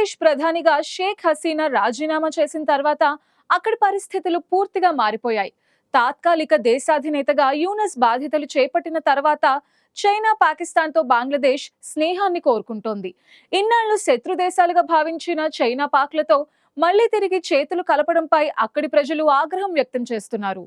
బంగ్లాదేశ్ ప్రధానిగా షేక్ హసీనా రాజీనామా చేసిన తర్వాత అక్కడి పరిస్థితులు పూర్తిగా మారిపోయాయి. తాత్కాలిక దేశాధినేతగా యూనస్ బాధ్యతలు చేపట్టిన తర్వాత చైనా పాకిస్తాన్తో బంగ్లాదేశ్ స్నేహాన్ని కోరుకుంటోంది. ఇన్నాళ్లు శత్రు దేశాలుగా భావించిన చైనా పాక్లతో మళ్లీ తిరిగి చేతులు కలపడంపై అక్కడి ప్రజలు ఆగ్రహం వ్యక్తం చేస్తున్నారు.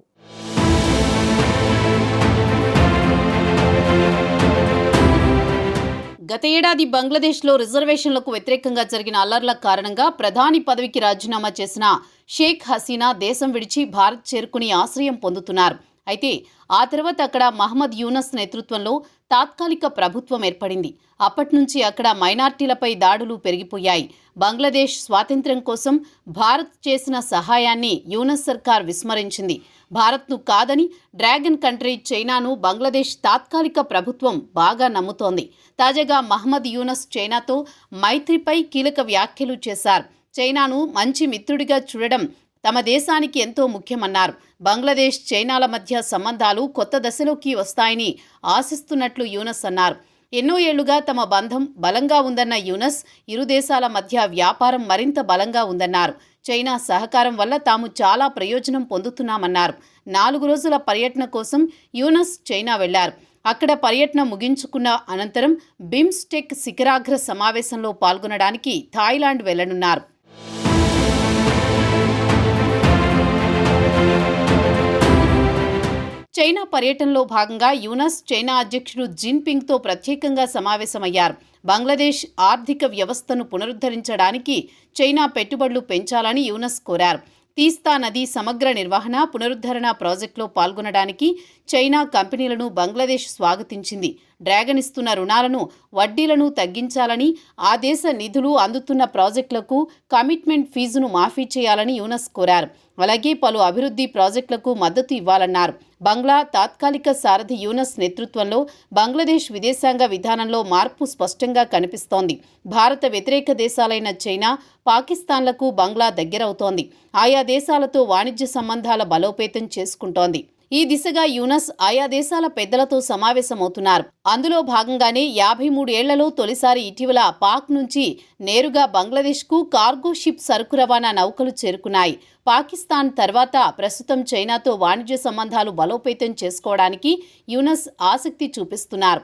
గత ఏడాది బంగ్లాదేశ్లో రిజర్వేషన్లకు వ్యతిరేకంగా జరిగిన అల్లర్ల కారణంగా ప్రధాని పదవికి రాజీనామా చేసిన షేక్ హసీనా దేశం విడిచి భారత్ చేరుకుని ఆశ్రయం పొందుతున్నారు. అయితే ఆ తర్వాత అక్కడ మహమ్మద్ యూనస్ నేతృత్వంలో తాత్కాలిక ప్రభుత్వం ఏర్పడింది. అప్పటి నుంచి అక్కడ మైనార్టీలపై దాడులు పెరిగిపోయాయి. బంగ్లాదేశ్ స్వాతంత్ర్యం కోసం భారత్ చేసిన సహాయాన్ని యూనస్ సర్కార్ విస్మరించింది. భారత్ను కాదని డ్రాగన్ కంట్రీ చైనాను బంగ్లాదేశ్ తాత్కాలిక ప్రభుత్వం బాగా నమ్ముతోంది. తాజాగా మహమ్మద్ యూనస్ చైనాతో మైత్రిపై కీలక వ్యాఖ్యలు చేశారు. చైనాను మంచి మిత్రుడిగా చూడడం తమ దేశానికి ఎంతో ముఖ్యమన్నారు. బంగ్లాదేశ్ చైనాల మధ్య సంబంధాలు కొత్త దశలోకి వస్తాయని ఆశిస్తున్నట్లు యూనస్ అన్నారు. ఎన్నో ఏళ్లుగా తమ బంధం బలంగా ఉందన్న యూనస్ ఇరు దేశాల మధ్య వ్యాపారం మరింత బలంగా ఉందన్నారు. చైనా సహకారం వల్ల తాము చాలా ప్రయోజనం పొందుతున్నామన్నారు. 4 రోజుల పర్యటన కోసం యూనస్ చైనా వెళ్లారు. అక్కడ పర్యటన ముగించుకున్న అనంతరం బిమ్స్టెక్ శిఖరాగ్ర సమావేశంలో పాల్గొనడానికి థాయిలాండ్ వెళ్లనున్నారు. చైనా పర్యటనలో భాగంగా యూనస్ చైనా అధ్యక్షుడు జిన్పింగ్తో ప్రత్యేకంగా సమావేశమయ్యారు. బంగ్లాదేశ్ ఆర్థిక వ్యవస్థను పునరుద్ధరించడానికి చైనా పెట్టుబడులు పెంచాలని యూనస్ కోరారు. తీస్తా నది సమగ్ర నిర్వహణ పునరుద్ధరణ ప్రాజెక్టులో పాల్గొనడానికి చైనా కంపెనీలను బంగ్లాదేశ్ స్వాగతించింది. డ్రాగన్ ఇస్తున్న రుణాలను వడ్డీలను తగ్గించాలని, ఆ దేశ నిధులు అందుతున్న ప్రాజెక్టులకు కమిట్మెంట్ ఫీజును మాఫీ చేయాలని యూనస్ కోరారు. అలాగే పలు అభివృద్ధి ప్రాజెక్టులకు మద్దతు ఇవ్వాలన్నారు. బంగ్లా తాత్కాలిక సారథి యూనస్ నేతృత్వంలో బంగ్లాదేశ్ విదేశాంగ విధానంలో మార్పు స్పష్టంగా కనిపిస్తోంది. భారత వ్యతిరేక దేశాలైన చైనా, పాకిస్తాన్లకు బంగ్లా దగ్గరవుతోంది. ఆయా దేశాలతో వాణిజ్య సంబంధాల బలోపేతం చేసుకుంటోంది. ఈ దిశగా యూనస్ ఆయా దేశాల పెద్దలతో సమావేశమవుతున్నారు. అందులో భాగంగానే 53 ఏళ్లలో తొలిసారి ఇటీవల పాక్ నుంచి నేరుగా బంగ్లాదేశ్కు కార్గో షిప్ సరుకు రవాణా నౌకలు చేరుకున్నాయి. పాకిస్తాన్ తర్వాత ప్రస్తుతం చైనాతో వాణిజ్య సంబంధాలు బలోపేతం చేసుకోవడానికి యూనస్ ఆసక్తి చూపిస్తున్నారు.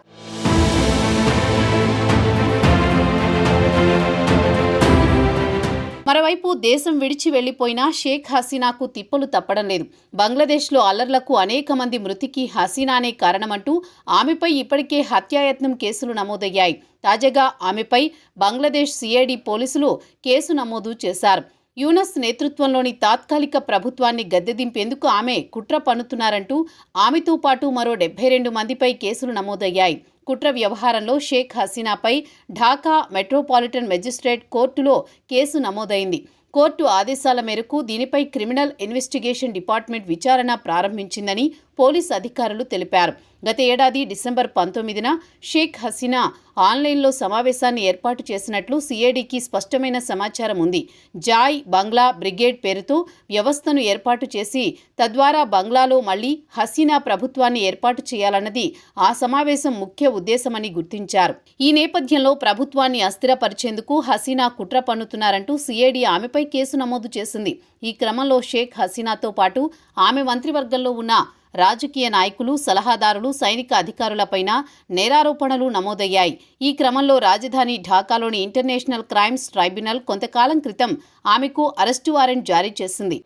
మరోవైపు దేశం విడిచి వెళ్లిపోయిన షేక్ హసీనాకు తిప్పలు తప్పడం లేదు. బంగ్లాదేశ్లో అల్లర్లకు అనేక మంది మృతికి హసీనానే కారణమంటూ ఆమెపై ఇప్పటికే హత్యాయత్నం కేసులు నమోదయ్యాయి. తాజాగా ఆమెపై బంగ్లాదేశ్ సిఐడి పోలీసులు కేసు నమోదు చేశారు. యూనస్ నేతృత్వంలోని తాత్కాలిక ప్రభుత్వాన్ని గద్దెదింపేందుకు ఆమె కుట్ర పన్నుతున్నారంటూ ఆమెతో పాటు మరో 72 మందిపై కేసులు నమోదయ్యాయి. కుట్ర వ్యవహారంలో షేక్ హసీనాపై ఢాకా మెట్రోపాలిటన్ మెజిస్ట్రేట్ కోర్టులో కేసు నమోదైంది. కోర్టు ఆదేశాల మేరకు దీనిపై క్రిమినల్ ఇన్వెస్టిగేషన్ డిపార్ట్మెంట్ విచారణ ప్రారంభించిందని పోలీసు అధికారులు తెలిపారు. గత ఏడాది డిసెంబర్ 19న షేక్ హసీనా ఆన్లైన్లో సమావేశాన్ని ఏర్పాటు చేసినట్లు సిఐడికి స్పష్టమైన సమాచారం ఉంది. జాయ్ బంగ్లా బ్రిగేడ్ పేరుతో వ్యవస్థను ఏర్పాటు చేసి తద్వారా బంగ్లాలో మళ్లీ హసీనా ప్రభుత్వాన్ని ఏర్పాటు చేయాలన్నది ఆ సమావేశం ముఖ్య ఉద్దేశమని గుర్తించారు. ఈ నేపథ్యంలో ప్రభుత్వాన్ని అస్థిరపరిచేందుకు హసీనా కుట్ర పన్నుతున్నారంటూ సిఐడి ఆమెపై కేసు నమోదు చేసింది. ఈ క్రమంలో షేక్ హసీనాతో పాటు ఆమె మంత్రివర్గంలో ఉన్న రాజకీయ నాయకులు, సలహాదారులు, సైనిక అధికారులపైన నేరారోపణలు నమోదయ్యాయి. ఈ క్రమంలో రాజధాని ఢాకాలోని ఇంటర్నేషనల్ క్రైమ్స్ ట్రైబ్యునల్ కొంతకాలం క్రితం ఆమెకు అరెస్టు వారెంట్ జారీ చేసింది.